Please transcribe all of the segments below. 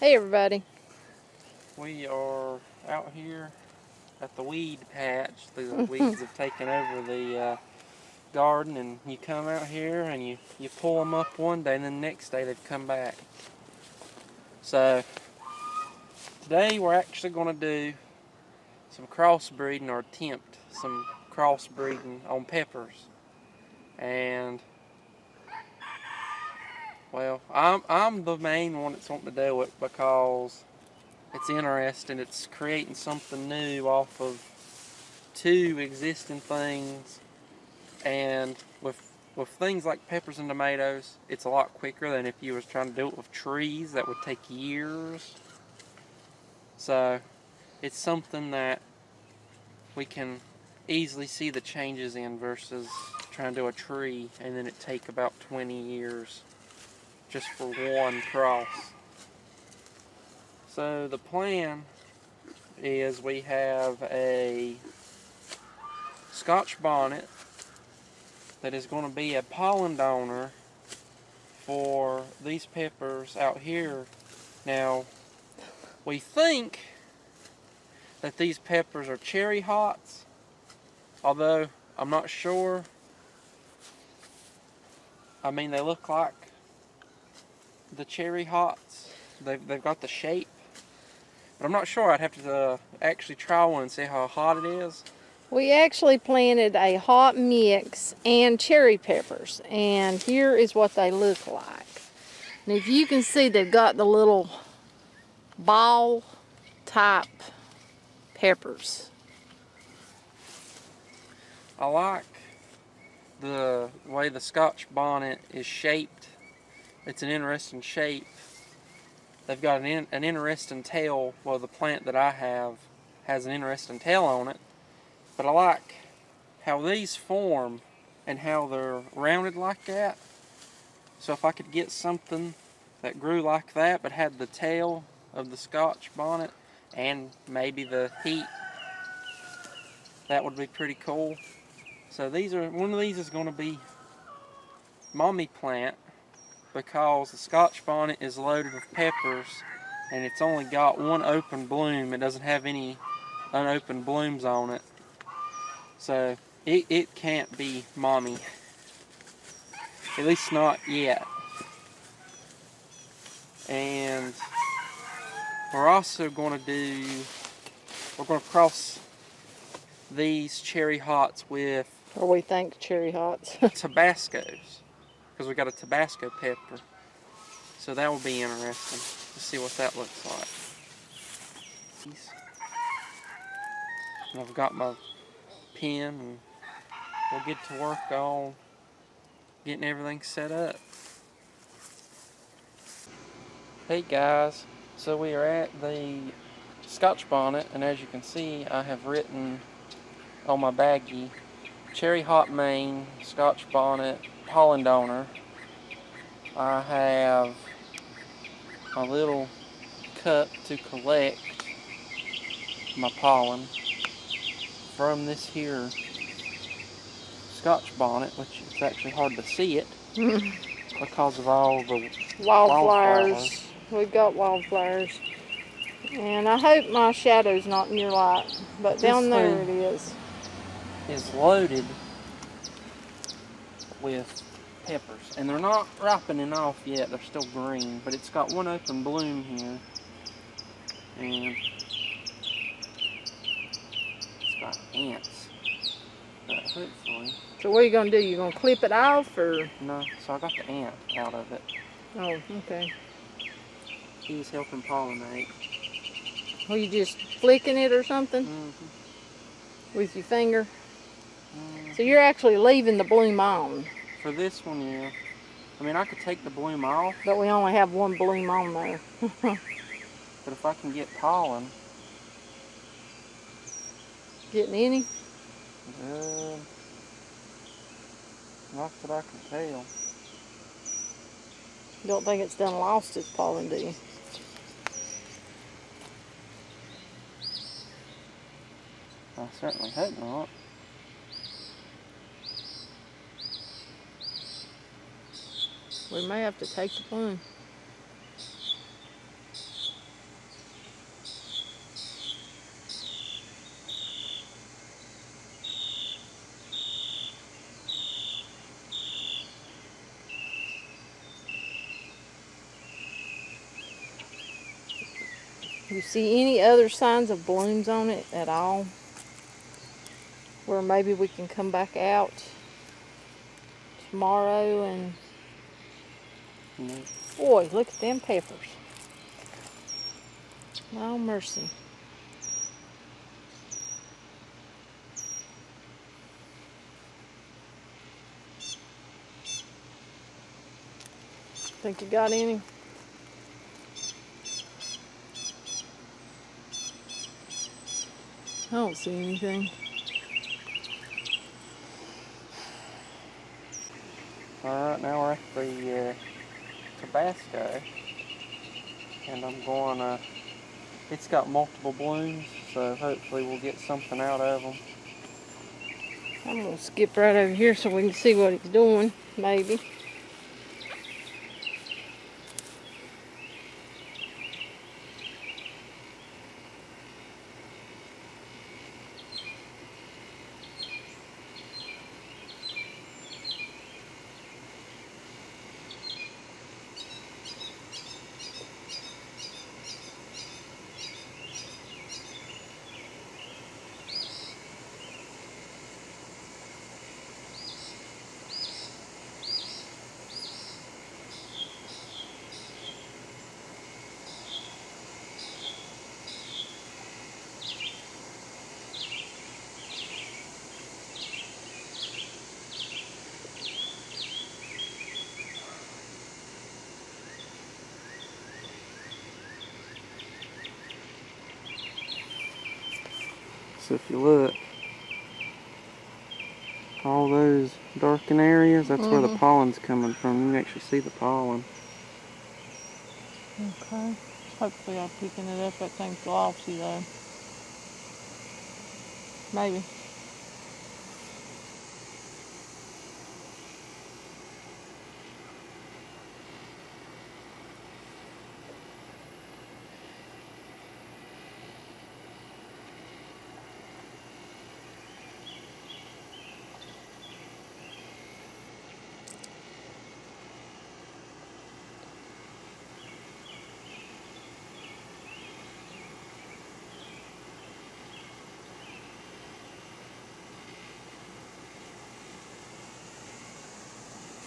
Hey everybody. We are out here at the weed patch. The weeds have taken over the garden, and you come out here and you pull them up one day, and then the next day they've come back. So today we're actually going to do some crossbreeding, or attempt some crossbreeding on peppers. And well, I'm the main one that's wanting to do it because it's interesting. It's creating something new off of two existing things, and with things like peppers and tomatoes, it's a lot quicker than if you was trying to do it with trees. That would take years. So it's something that we can easily see the changes in versus trying to do a tree and then it take about 20 years just for one cross. So the plan is we have a Scotch bonnet that is going to be a pollen donor for these peppers out here. Now, we think that these peppers are cherry hots, although I'm not sure. I mean, they look like the cherry hots. They've got the shape, but I'm not sure. I'd have to actually try one and see how hot it is. We actually planted a hot mix and cherry peppers, and here is what they look like. And if you can see, they've got the little ball type peppers. I like the way the Scotch bonnet is shaped. It's an interesting shape. They've got an interesting tail. Well, the plant that I have has an interesting tail on it. But I like how these form and how they're rounded like that. So if I could get something that grew like that but had the tail of the Scotch bonnet and maybe the heat, that would be pretty cool. So one of these is going to be mommy plant, because the Scotch bonnet is loaded with peppers and it's only got one open bloom. It doesn't have any unopened blooms on it. So it can't be mommy, at least not yet. And we're also going to cross these cherry hots with, Or we think cherry hots. tabascos, because we got a Tabasco pepper. So that will be interesting to see what that looks like. And I've got my pen, and we'll get to work on getting everything set up. Hey guys, so we are at the Scotch bonnet, and as you can see, I have written on my baggie, cherry hot main, Scotch bonnet, pollen donor. I have a little cup to collect my pollen from this here Scotch bonnet, which it's actually hard to see it because of all the wildflowers. We've got wildflowers. And I hope my shadow's not in your light, but down there it is. Is loaded with peppers, and they're not ripening off yet. They're still green, but it's got one open bloom here, and it's got ants. But hopefully. So what are you going to do? You going to clip it off, or? No, so I got the ant out of it. Oh, okay. He's helping pollinate. Well, you just flicking it or something? Mm-hmm. With your finger? Mm-hmm. So you're actually leaving the bloom on? For this one, yeah. I mean, I could take the bloom off. But we only have one bloom on there. But if I can get pollen. Getting any? Not that I can tell. You don't think it's done lost its pollen, do you? I certainly hope not. We may have to take the bloom. You see any other signs of blooms on it at all? Where maybe we can come back out tomorrow and... No. Boy, look at them peppers. Oh, mercy. Think you got any? I don't see anything. Alright, now we're at the Tabasco, and I'm going to, it's got multiple blooms, so hopefully we'll get something out of them. I'm going to skip right over here so we can see what he's doing, maybe. So if you look, all those darkened areas, that's where the pollen's coming from. You can actually see the pollen. Okay. Hopefully I'm picking it up. That thing's glossy though. Maybe.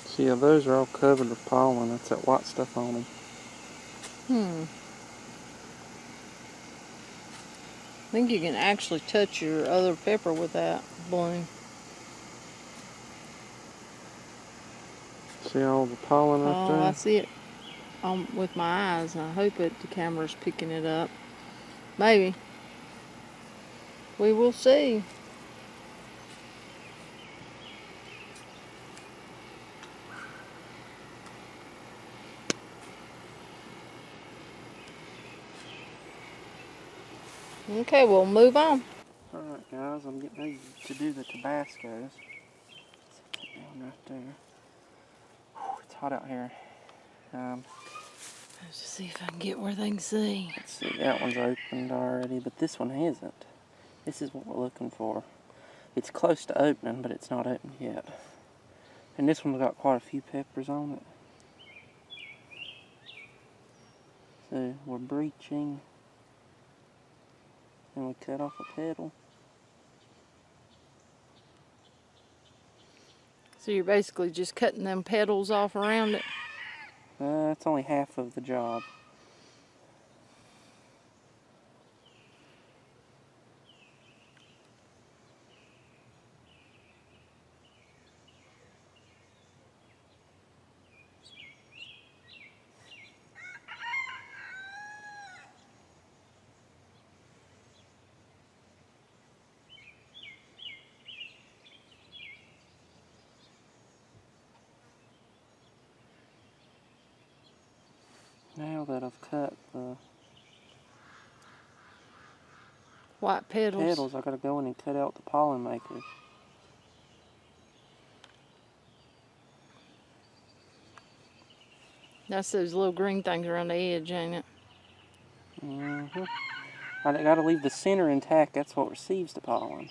See, yeah, those are all covered with pollen. That's that white stuff on them. I think you can actually touch your other pepper with that bloom. See all the pollen right there? Oh, I see it with my eyes. I hope the camera's picking it up. Maybe. We will see. Okay, we'll move on. Alright guys, I'm getting ready to do the tabascos. Set that down right there. Whew, it's hot out here. Let's just see if I can get where they can see. Let's see, that one's opened already, but this one hasn't. This is what we're looking for. It's close to opening, but it's not open yet. And this one's got quite a few peppers on it. So we're breaching, and we cut off a petal. So you're basically just cutting them petals off around it? That's only half of the job. Now that I've cut the White petals. I gotta go in and cut out the pollen makers. That's those little green things around the edge, ain't it? I gotta leave the center intact. That's what receives the pollen.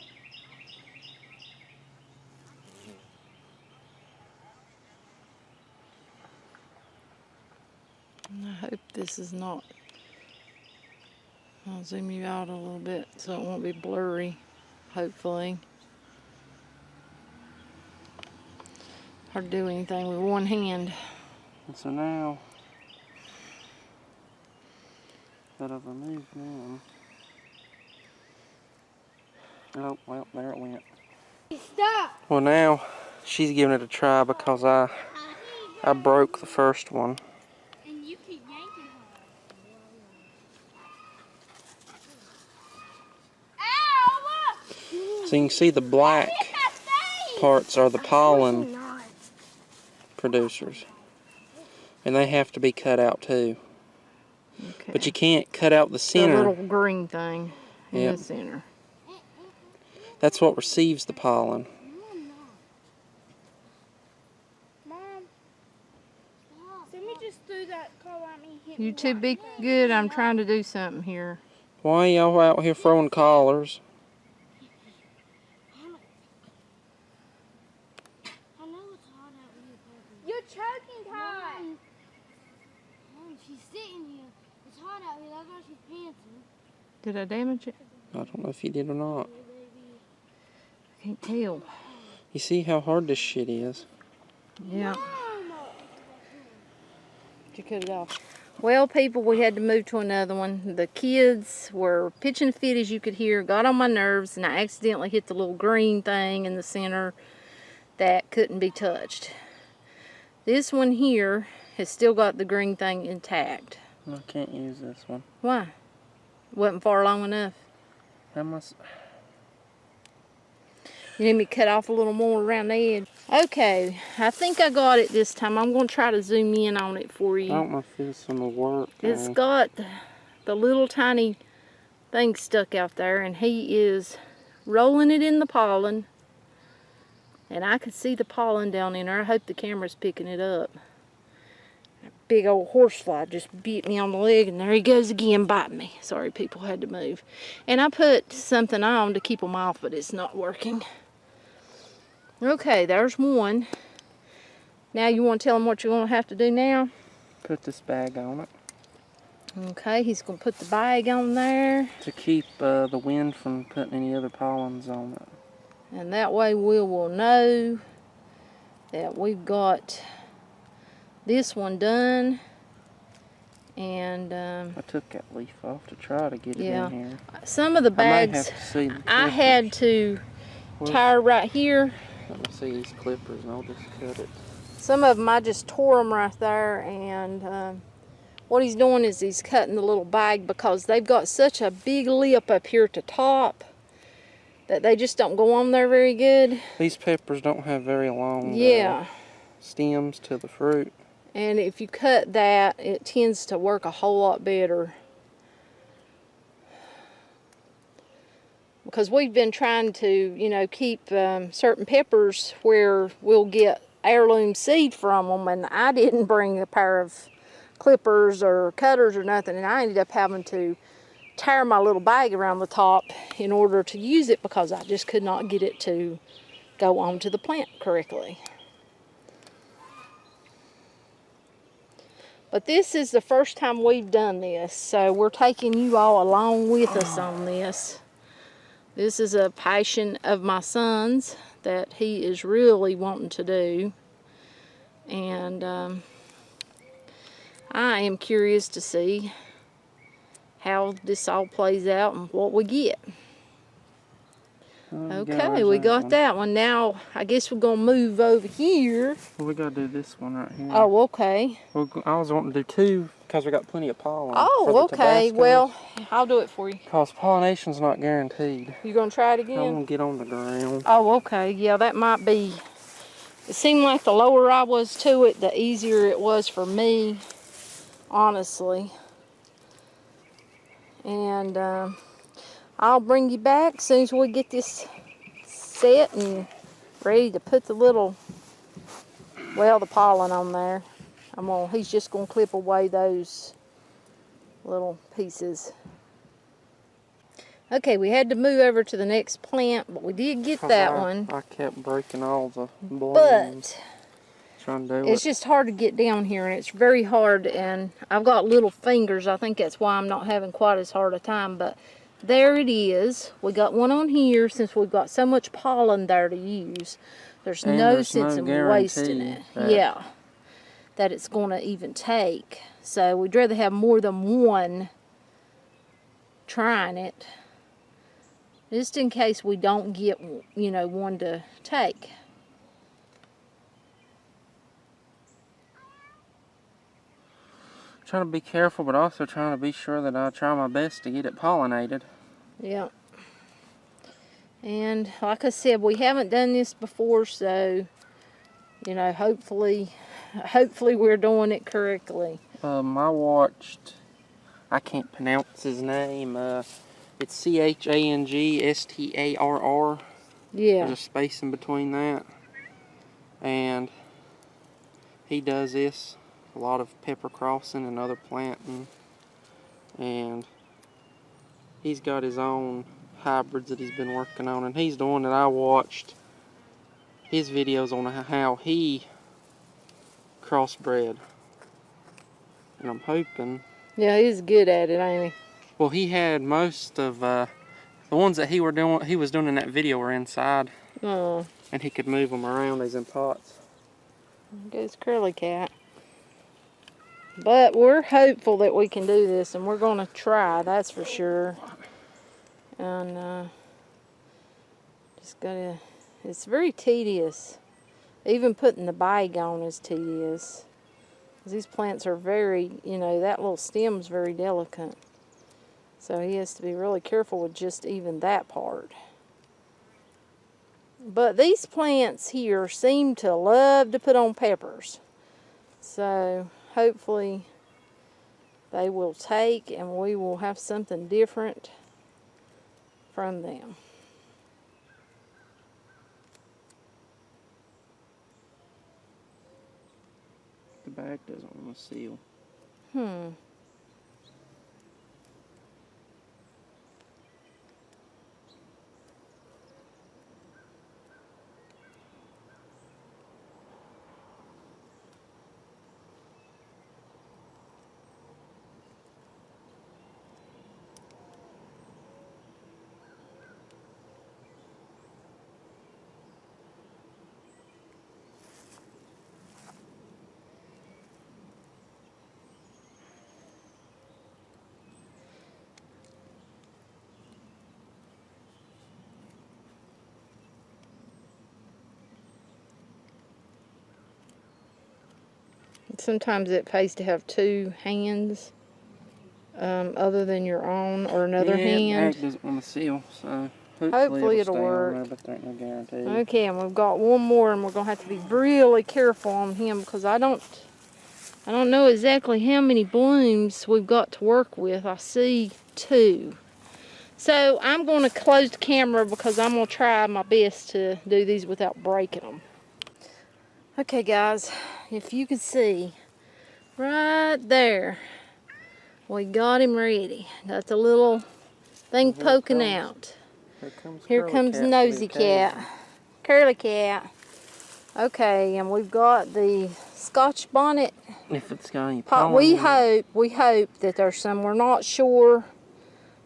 I hope this is not I'll zoom you out a little bit so it won't be blurry, hopefully. Hard to do anything with one hand. And so now that I've removed them. Oh, well, there it went. Stop! Well, now she's giving it a try because I broke the first one. And you keep yanking her. Ow! So you can see the black parts are the pollen producers. And they have to be cut out too. Okay. But you can't cut out the The center. little green thing in Yep. the center. That's what receives the pollen. Mom, let me just do that call at me. Hit You me two right be there. good. I'm trying to do something here. Why y'all out here throwing collars? I know it's hot out here, Pepper. You're choking, Ty. Mom, she's sitting here. It's hot out here. That's why she's panting. Did I damage it? I don't know if you did or not. I can't tell. You see how hard this shit is? Yeah. Did you cut it off? Well, people, we had to move to another one. The kids were pitching a fit, as you could hear, got on my nerves, and I accidentally hit the little green thing in the center that couldn't be touched. This one here has still got the green thing intact. I can't use this one. Why? Wasn't far long enough. How much? You need me to cut off a little more around the edge. Okay, I think I got it this time. I'm going to try to zoom in on it for I you. don't know if this one will work. It's got the little tiny thing stuck out there, and he is rolling it in the pollen. And I can see the pollen down in there. I hope the camera's picking it up. A big old horsefly just bit me on the leg, and there he goes again biting me. Sorry, people, had to move. And I put something on to keep them off, but it's not working. Okay, there's one. Now you want to tell him what you're going to have to do now? Put this bag on it Okay, he's going to put the bag on there. to keep the wind from putting any other pollens on it. And that way we will know that we've got this one done. And I took that leaf off to try to get it yeah, in here. some of the I may bags have to see the I had to Where's- tire right here. Let me see these clippers and I'll just cut it. Some of them I just tore them right there, and what he's doing is he's cutting the little bag because they've got such a big lip up here at the top that they just don't go on there very good. These peppers don't have very long Yeah, stems to the fruit. and if you cut that, it tends to work a whole lot better. Because we've been trying to, you know, keep certain peppers where we'll get heirloom seed from them, and I didn't bring a pair of clippers or cutters or nothing, and I ended up having to tear my little bag around the top in order to use it because I just could not get it to go onto the plant correctly. But this is the first time we've done this, so we're taking you all along with us on this. This is a passion of my son's that he is really wanting to do. And I am curious to see how this all plays out and what we get. Okay, we got that one. Now, I guess we're going to move over here. Well, we got to do this one right here. Oh, okay. Well, I was wanting to do two because we got plenty of pollen. for Oh, the okay. tabascos. Well, I'll do it for you. Because pollination's not guaranteed. You going to try it I again? want to get on the ground. Oh, okay. Yeah, that might be. It seemed like the lower I was to it, the easier it was for me, honestly. And I'll bring you back as soon as we get this set and ready to put the little, well, the pollen on there. He's just gonna clip away those little pieces. Okay, we had to move over to the next plant, but we did get that one. I kept breaking all the blooms. But trying to do It's it. just hard to get down here, and it's very hard, and I've got little fingers. I think that's why I'm not having quite as hard a time, but there it is. We got one on here since we've got so much pollen there to use. There's And no there's sense no in wasting guarantee it. that- Yeah, that it's going to even take. So we'd rather have more than one trying it, just in case we don't get, you know, one to take. Trying to be careful, but also trying to be sure that I try my best to get it pollinated. Yeah. And like I said, we haven't done this before, so, you know, hopefully we're doing it correctly. I watched, I can't pronounce his name, it's Changastarr. Yeah. There's a space in between that. And he does this, a lot of pepper crossing and other planting. And he's got his own hybrids that he's been working on. And he's the one that I watched his videos on how he crossbred. And I'm hoping... Yeah, he's good at it, ain't he? Well, he had most of the ones that he was doing in that video were inside. Oh. And he could move them around. He's in pots. There goes Curly Cat. But we're hopeful that we can do this, and we're going to try, that's for sure. And just gotta, it's very tedious. Even putting the bag on is tedious. These plants are very, you know, that little stem's very delicate. So he has to be really careful with just even that part. But these plants here seem to love to put on peppers. So hopefully they will take, and we will have something different from them. The bag doesn't want to seal. Sometimes it pays to have two hands, other than your own, or another hand. The bag doesn't want to seal, so Hopefully it'll stay work. on there, but there ain't no guarantee. Okay, and we've got one more, and we're gonna have to be really careful on him because I don't know exactly how many blooms we've got to work with. I see 2. So I'm going to close the camera because I'm going to try my best to do these without breaking them. Okay guys, if you can see right there, we got him ready. Got the little thing poking out. Here comes Nosy Cat. Curly Cat. Okay, and we've got the Scotch bonnet. If it's got any pot. pollen We in it. hope that there's some. We're not sure.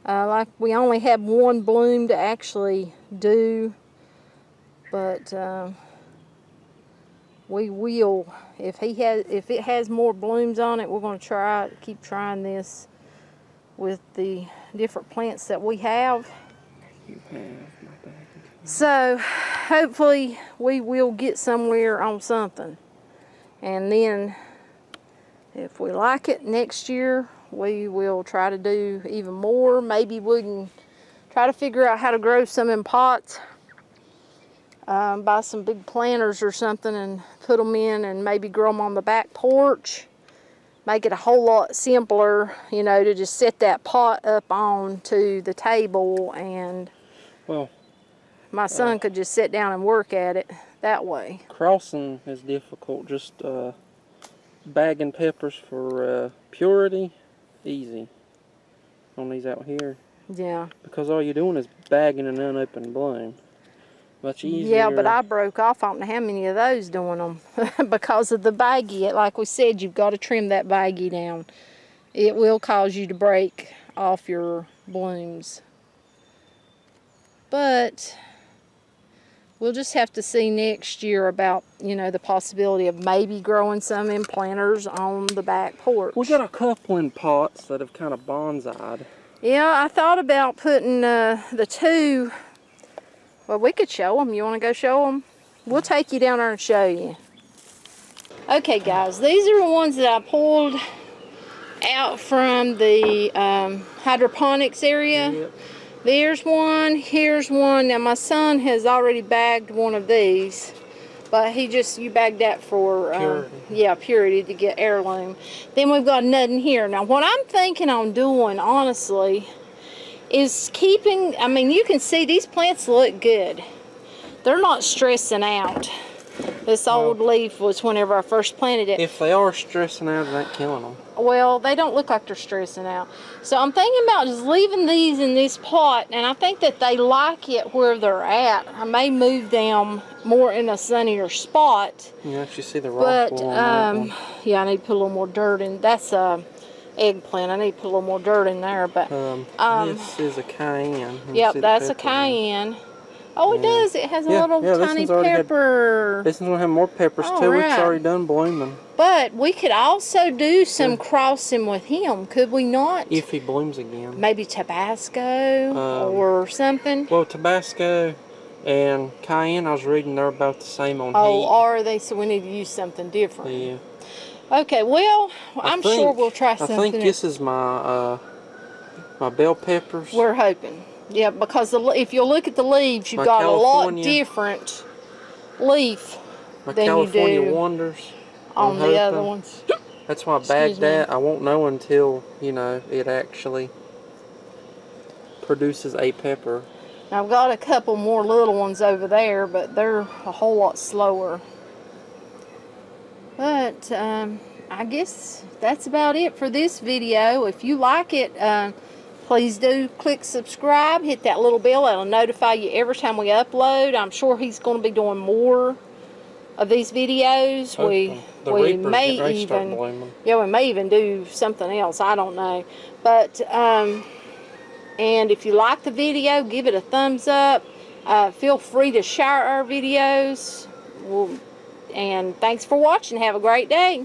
Like we only have one bloom to actually do, but we will. If it has more blooms on it, we're going to keep trying this with the different plants that we have. So hopefully we will get somewhere on something, and then if we like it next year, we will try to do even more. Maybe we can try to figure out how to grow some in pots, buy some big planters or something and put them in, and maybe grow them on the back porch. Make it a whole lot simpler, you know, to just set that pot up onto the table, and Well, my son could just sit down and work at it that way. crossing is difficult. Just bagging peppers for purity, easy on these out here. Yeah. Because all you're doing is bagging an unopened bloom. much easier. Yeah, but I broke off. I don't know how many of those doing them because of the baggie. Like we said, you've got to trim that baggie down. It will cause you to break off your blooms. But we'll just have to see next year about, you know, the possibility of maybe growing some in planters on the back porch. We got a couple in pots that have kind of bonsai'd. Yeah, I thought about putting the two. Well, we could show them. You want to go show them? We'll take you down there and show you. Okay, guys, these are the ones that I pulled out from the hydroponics area. Yep. There's one, here's one. Now my son has already bagged one of these, but you bagged that for purity to get heirloom. Then we've got nothing here. Now what I'm thinking on doing, honestly, is keeping, I mean, you can see these plants look good. They're not stressing out. This old leaf was whenever I first planted it. If they are stressing out, it ain't killing them. Well, they don't look like they're stressing out. So I'm thinking about just leaving these in this pot, and I think that they like it where they're at. I may move them more in a sunnier spot. You actually see the rock wall on that one. Yeah, I need to put a little more dirt in. That's a eggplant. I need to put a little more dirt in there. But this is a cayenne. Yep, that's a cayenne. Oh, it does. It has a little tiny pepper. This one's going to have more peppers too. Right. It's already done blooming. But we could also do some crossing with him, could we not? If he blooms again. Maybe Tabasco or something. Well, Tabasco and cayenne, I was reading, they're about the same on heat. Oh, are they? So we need to use something different. Yeah. Okay, well, I'm sure we'll try something. I think this is my my bell peppers. We're hoping. Yeah, because if you look at the leaves, you've got a lot different leaf than California you do Wonders. on the other ones. That's why I bagged that. I won't know until, you know, it actually produces a pepper. Now, I've got a couple more little ones over there, but they're a whole lot slower. But I guess that's about it for this video. If you like it, please do click subscribe, hit that little bell. It'll notify you every time we upload. I'm sure he's going to be doing more of these videos. We may even do something else. I don't know. But and if you like the video, give it a thumbs up. Feel free to share our videos. And thanks for watching. Have a great day.